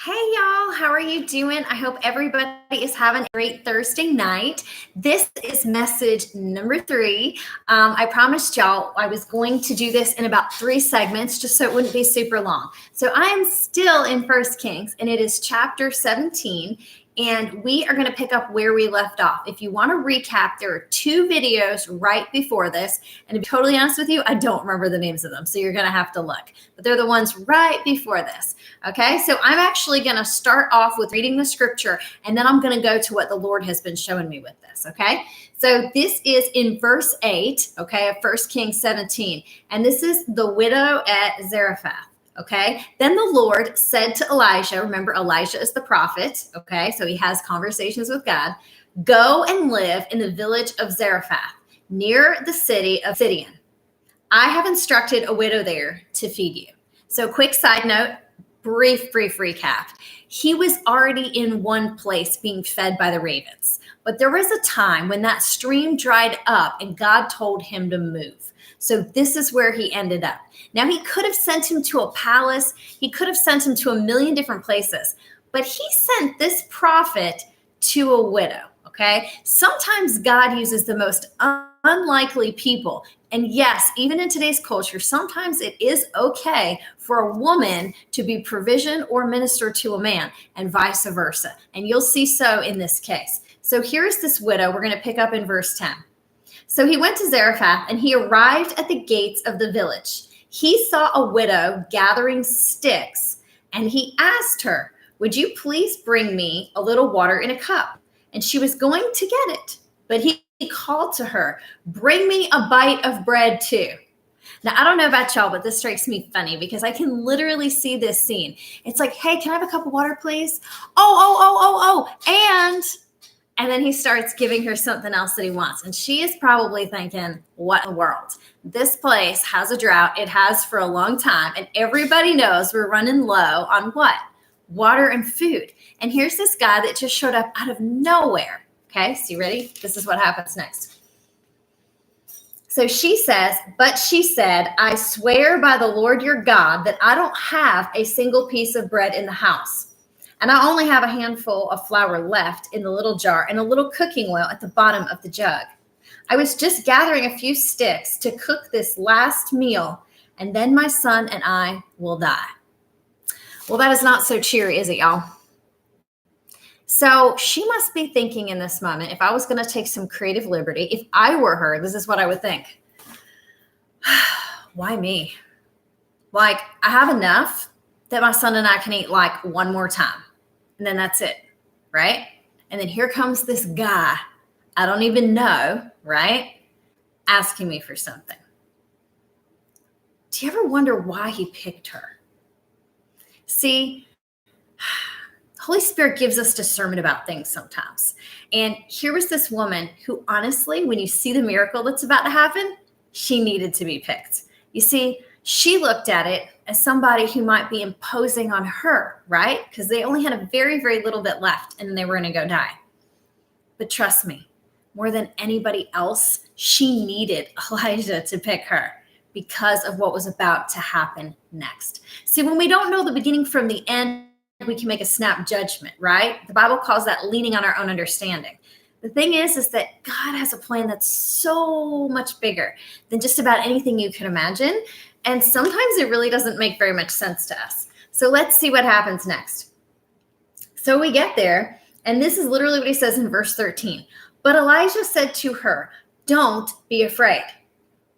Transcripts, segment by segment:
Hey y'all, how are you doing? I hope everybody is having a great Thursday night. This is message number 3. I promised y'all I was going to do this in about 3 segments just so it wouldn't be super long. So I am still in First Kings and it is chapter 17. And we are going to pick up where we left off. If you want to recap, there are 2 videos right before this. And to be totally honest with you, I don't remember the names of them. So you're going to have to look. But they're the ones right before this. Okay, so I'm actually going to start off with reading the scripture. And then I'm going to go to what the Lord has been showing me with this. Okay, so this is in verse 8, okay, of 1 Kings 17. And this is the widow at Zarephath. Okay. Then the Lord said to Elijah, remember Elijah is the prophet. Okay. So he has conversations with God. Go and live in the village of Zarephath near the city of Sidon. I have instructed a widow there to feed you. So quick side note, brief recap. He was already in one place being fed by the ravens, but there was a time when that stream dried up and God told him to move. So this is where he ended up. Now, he could have sent him to a palace. He could have sent him to a million different places, but he sent this prophet to a widow, okay? Sometimes God uses the most unlikely people. And yes, even in today's culture, sometimes it is okay for a woman to be provision or minister to a man and vice versa. And you'll see so in this case. So here's this widow. We're going to pick up in verse 10. So he went to Zarephath and he arrived at the gates of the village. He saw a widow gathering sticks and he asked her, would you please bring me a little water in a cup? And she was going to get it, but he called to her, bring me a bite of bread too. Now, I don't know about y'all, but this strikes me funny because I can literally see this scene. It's like, hey, can I have a cup of water, please? And then he starts giving her something else that he wants. And she is probably thinking, what in the world? This place has a drought. It has for a long time. And everybody knows we're running low on what? Water and food. And here's this guy that just showed up out of nowhere. Okay, so you ready? This is what happens next. So she says, but she said, I swear by the Lord your God that I don't have a single piece of bread in the house. And I only have a handful of flour left in the little jar and a little cooking oil at the bottom of the jug. I was just gathering a few sticks to cook this last meal, and then my son and I will die. Well, that is not so cheery, is it, y'all? So she must be thinking in this moment, if I was going to take some creative liberty, if I were her, this is what I would think. Why me? Like, I have enough that my son and I can eat like one more time. And then that's it, right? And then here comes this guy I don't even know, right? Asking me for something. Do you ever wonder why he picked her? See, Holy Spirit gives us discernment about things sometimes. And here was this woman who honestly, when you see the miracle that's about to happen, she needed to be picked. You see, she looked at it as somebody who might be imposing on her, right? Because they only had a very, very little bit left and then they were going to go die. But trust me, more than anybody else, she needed Elijah to pick her because of what was about to happen next. See, when we don't know the beginning from the end, we can make a snap judgment, right? The Bible calls that leaning on our own understanding. The thing is that God has a plan that's so much bigger than just about anything you can imagine. And sometimes it really doesn't make very much sense to us. So let's see what happens next. So we get there, and this is literally what he says in verse 13. But Elijah said to her, don't be afraid.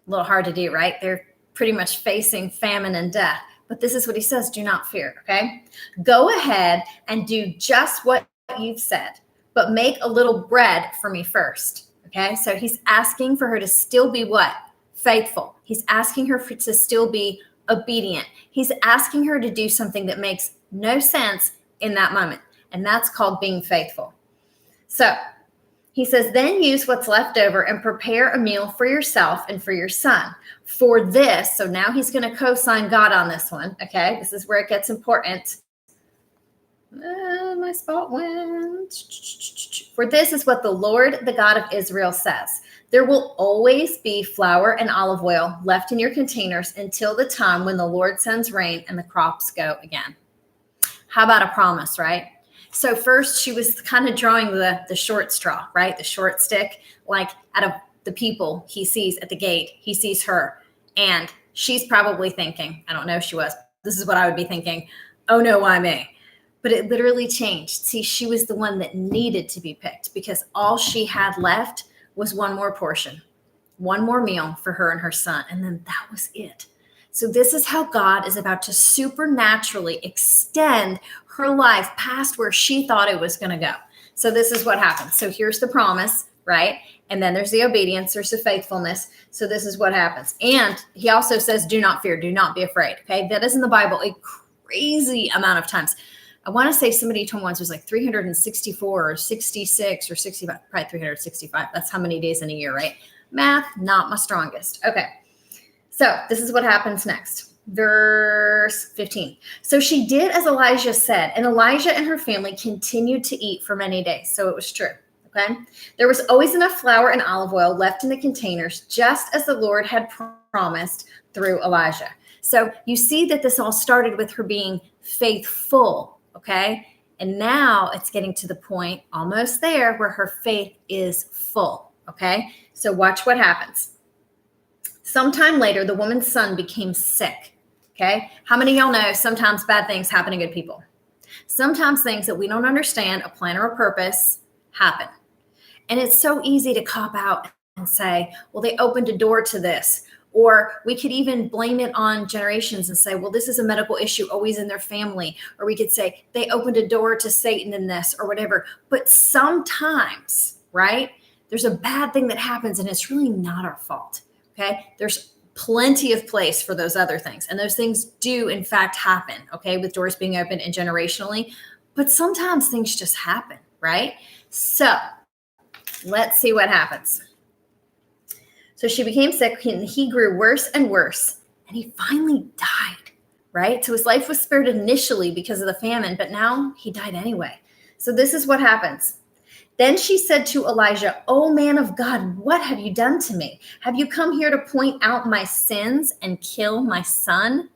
A little hard to do, right? They're pretty much facing famine and death. But this is what he says, do not fear, okay? Go ahead and do just what you've said, but make a little bread for me first, okay? So he's asking for her to still be what? Faithful. He's asking her to still be obedient. He's asking her to do something that makes no sense in that moment, and that's called being faithful. So he says, then use what's left over and prepare a meal for yourself and for your son. For this, so now he's going to co-sign God on this one, okay? This is where it gets important. My spot went. For this is what the Lord, the God of Israel says. There will always be flour and olive oil left in your containers until the time when the Lord sends rain and the crops go again. How about a promise, right? So first she was kind of drawing the short straw, right? The short stick, like out of the people he sees at the gate, he sees her, and she's probably thinking, I don't know if she was, this is what I would be thinking, oh no, why me? But it literally changed. See, she was the one that needed to be picked because all she had left was one more portion, one more meal for her and her son, and then that was it. So this is how God is about to supernaturally extend her life past where she thought it was going to go. So this is what happens. So here's the promise, right? And then there's the obedience, there's the faithfulness. So this is what happens. And he also says, do not fear, do not be afraid. Okay. That is in the Bible a crazy amount of times. I want to say somebody told me once it was like 364 or 66 or 65, probably 365. That's how many days in a year, right? Math, not my strongest. Okay. So this is what happens next. Verse 15. So she did as Elijah said, and Elijah and her family continued to eat for many days. So it was true. Okay. There was always enough flour and olive oil left in the containers, just as the Lord had promised through Elijah. So you see that this all started with her being faithful. Okay. And now it's getting to the point almost there where her faith is full. Okay. So watch what happens. Sometime later, the woman's son became sick. Okay. How many of y'all know sometimes bad things happen to good people? Sometimes things that we don't understand, a plan or a purpose, happen. And it's so easy to cop out and say, well, they opened a door to this. Or we could even blame it on generations and say, well, this is a medical issue always in their family. Or we could say they opened a door to Satan in this or whatever. But sometimes, right, there's a bad thing that happens and it's really not our fault. Okay. There's plenty of place for those other things. And those things do, in fact, happen. Okay. With doors being open and generationally. But sometimes things just happen. Right. So let's see what happens. So she became sick and he grew worse and worse and he finally died, right? So his life was spared initially because of the famine, but now he died anyway. So this is what happens. Then she said to Elijah, "Oh man of God, what have you done to me? Have you come here to point out my sins and kill my son?"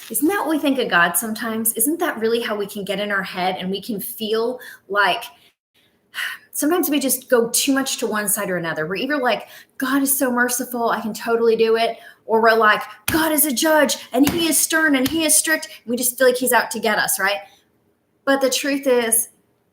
Isn't that what we think of God sometimes? Isn't that really how we can get in our head and we can feel like sometimes we just go too much to one side or another. We're either like, God is so merciful, I can totally do it. Or we're like, God is a judge and he is stern and he is strict. And we just feel like he's out to get us, right? But the truth is,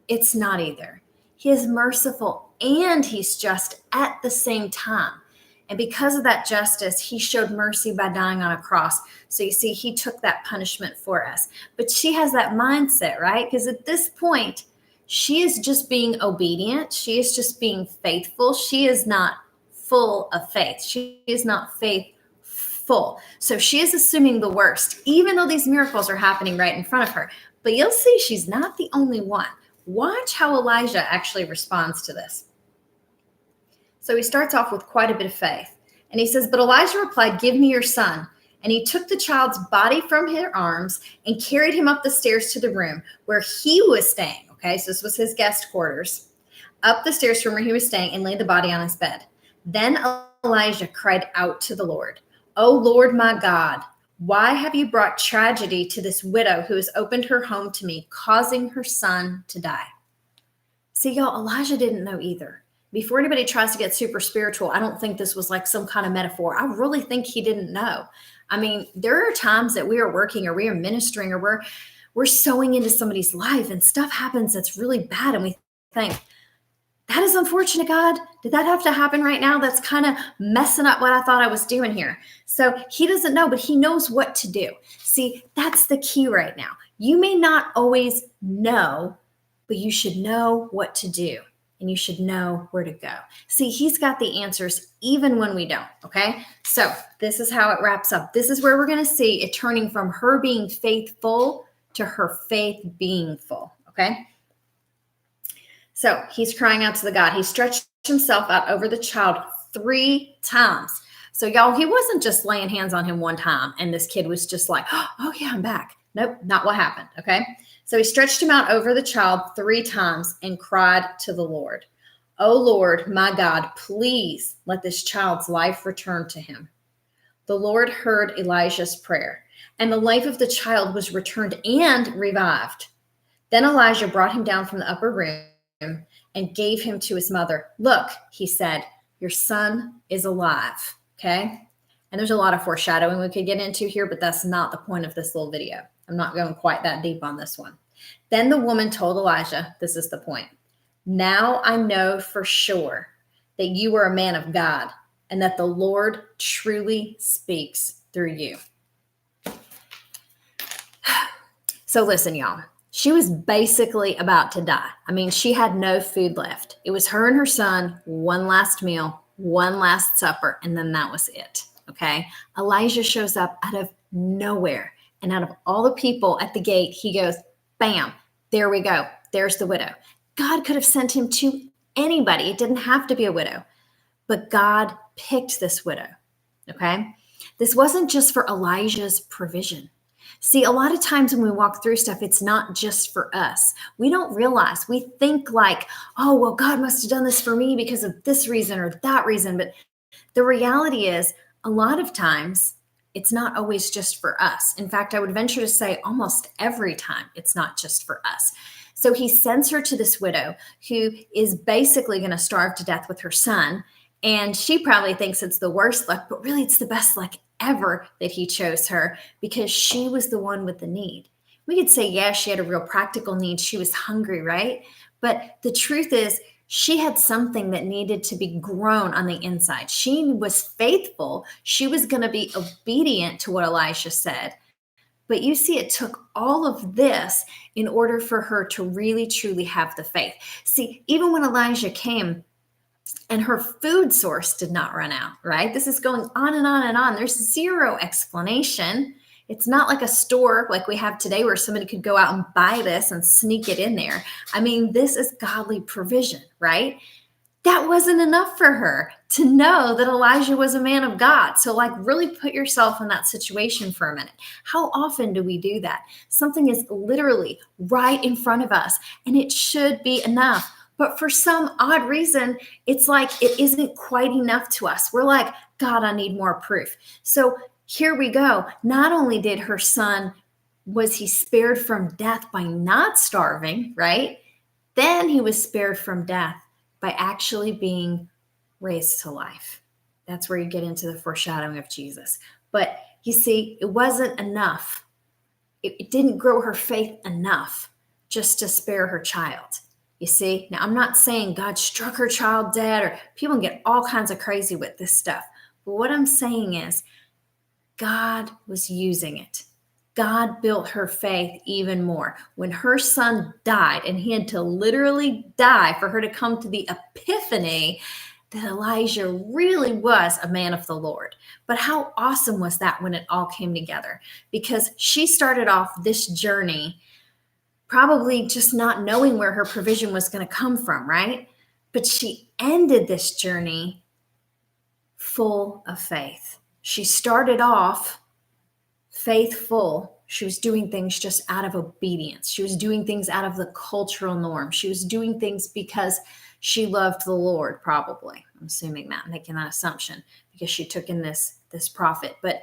it's not either. He is merciful and he's just at the same time. And because of that justice, he showed mercy by dying on a cross. So you see, he took that punishment for us. But she has that mindset, right? Because at this point, she is just being obedient. She is just being faithful. She is not full of faith. She is not faithful. So she is assuming the worst, even though these miracles are happening right in front of her. But you'll see she's not the only one. Watch how Elijah actually responds to this. So he starts off with quite a bit of faith. And he says, but Elijah replied, "Give me your son." And he took the child's body from her arms and carried him up the stairs to the room where he was staying. Okay, so this was his guest quarters. Up the stairs from where he was staying and laid the body on his bed. Then Elijah cried out to the Lord, "O Lord my God, why have you brought tragedy to this widow who has opened her home to me, causing her son to die?" See, y'all, Elijah didn't know either. Before anybody tries to get super spiritual, I don't think this was like some kind of metaphor. I really think he didn't know. I mean, there are times that we are working or we are ministering or we're sowing into somebody's life and stuff happens that's really bad. And we think, that is unfortunate, God. Did that have to happen right now? That's kind of messing up what I thought I was doing here. So he doesn't know, but he knows what to do. See, that's the key right now. You may not always know, but you should know what to do. And you should know where to go. See, he's got the answers even when we don't, okay? So this is how it wraps up. This is where we're going to see it turning from her being faithful to her faith being full, okay? So he's crying out to the God. He stretched himself out over the child 3 times. So y'all, he wasn't just laying hands on him one time and this kid was just like, oh yeah, I'm back. Nope, not what happened, okay? So he stretched him out over the child 3 times and cried to the Lord, "O Lord, my God, please let this child's life return to him." The Lord heard Elijah's prayer. and the life of the child was returned and revived. Then Elijah brought him down from the upper room and gave him to his mother. Look, he said, your son is alive. Okay. And there's a lot of foreshadowing we could get into here, but that's not the point of this little video. I'm not going quite that deep on this one. Then the woman told Elijah, this is the point. Now I know for sure that you are a man of God and that the Lord truly speaks through you. So listen, y'all. She was basically about to die. I mean, she had no food left. It was her and her son, one last meal, one last supper, and then that was it. Okay. Elijah shows up out of nowhere. And out of all the people at the gate, he goes, bam, there we go. There's the widow. God could have sent him to anybody. It didn't have to be a widow, but God picked this widow. Okay. This wasn't just for Elijah's provision. See, a lot of times when we walk through stuff, it's not just for us. We don't realize, we think like, oh, well, God must have done this for me because of this reason or that reason. But the reality is, a lot of times, it's not always just for us. In fact, I would venture to say almost every time it's not just for us. So he sends her to this widow who is basically going to starve to death with her son. And she probably thinks it's the worst luck, but really it's the best luck ever that he chose her because she was the one with the need. We could say, yeah, she had a real practical need. She was hungry, right? But the truth is, she had something that needed to be grown on the inside. She was faithful. She was going to be obedient to what Elisha said. But you see, it took all of this in order for her to really, truly have the faith. See, even when Elijah came, and her food source did not run out, right? This is going on and on and on. There's zero explanation. It's not like a store like we have today where somebody could go out and buy this and sneak it in there. I mean, this is godly provision, right? That wasn't enough for her to know that Elijah was a man of God. So like really put yourself in that situation for a minute. How often do we do that? Something is literally right in front of us and it should be enough. But for some odd reason, it's like it isn't quite enough to us. We're like, God, I need more proof. So here we go. Not only did her son, was he spared from death by not starving, right? Then he was spared from death by actually being raised to life. That's where you get into the foreshadowing of Jesus. But you see, it wasn't enough. It didn't grow her faith enough just to spare her child. You see, now I'm not saying God struck her child dead or people get all kinds of crazy with this stuff. But what I'm saying is God was using it. God built her faith even more. When her son died and he had to literally die for her to come to the epiphany that Elijah really was a man of the Lord. But how awesome was that when it all came together? Because she started off this journey probably just not knowing where her provision was going to come from, right? But she ended this journey full of faith. She started off faithful. She was doing things just out of obedience. She was doing things out of the cultural norm. She was doing things because she loved the Lord, probably. I'm assuming that, making that assumption, because she took in this prophet. But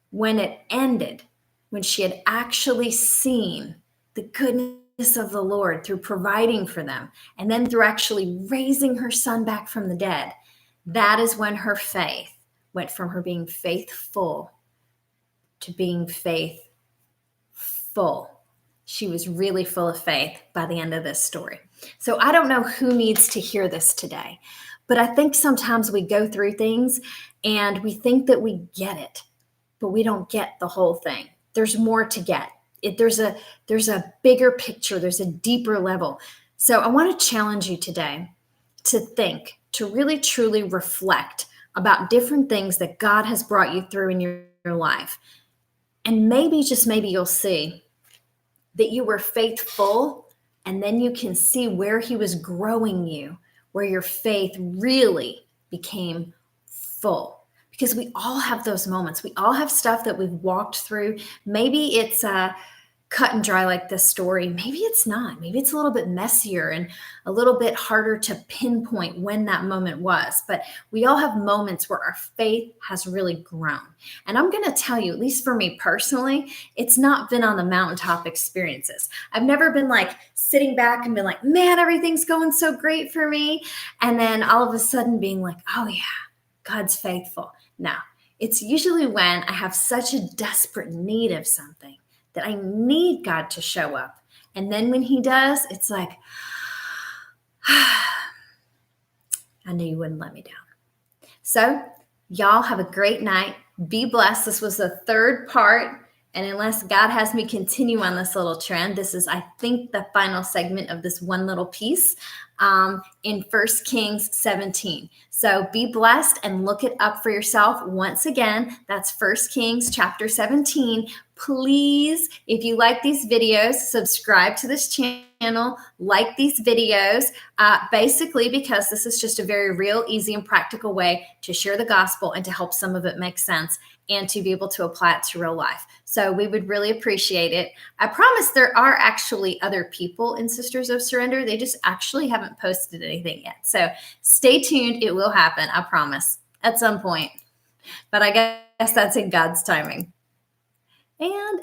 when it ended, when she had actually seen the goodness of the Lord through providing for them, and then through actually raising her son back from the dead, that is when her faith went from her being faithful to being faithful. She was really full of faith by the end of this story. So I don't know who needs to hear this today, but I think sometimes we go through things and we think that we get it, but we don't get the whole thing. There's more to get. There's a bigger picture. There's a deeper level. So I want to challenge you today to think, to really truly reflect about different things that God has brought you through in your life. And maybe, just maybe, you'll see that you were faithful, and then you can see where he was growing you, where your faith really became full. Because we all have those moments. We all have stuff that we've walked through. Maybe it's cut and dry like this story. Maybe it's not. Maybe it's a little bit messier and a little bit harder to pinpoint when that moment was. But we all have moments where our faith has really grown. And I'm going to tell you, at least for me personally, it's not been on the mountaintop experiences. I've never been like sitting back and been like, man, everything's going so great for me. And then all of a sudden being like, oh yeah, God's faithful. No, it's usually when I have such a desperate need of something that I need God to show up. And then when he does, it's like, I knew you wouldn't let me down. So y'all have a great night. Be blessed. This was the third part. And unless God has me continue on this little trend, this is, I think, the final segment of this one little piece in 1 Kings 17. So be blessed and look it up for yourself. Once again, that's 1 Kings chapter 17. Please, if you like these videos, subscribe to this channel, like these videos, basically because this is just a very real, easy, and practical way to share the gospel and to help some of it make sense and to be able to apply it to real life. So we would really appreciate it. I promise there are actually other people in Sisters of Surrender. They just actually haven't posted anything yet. So stay tuned. It will happen. I promise at some point. But I guess that's in God's timing. And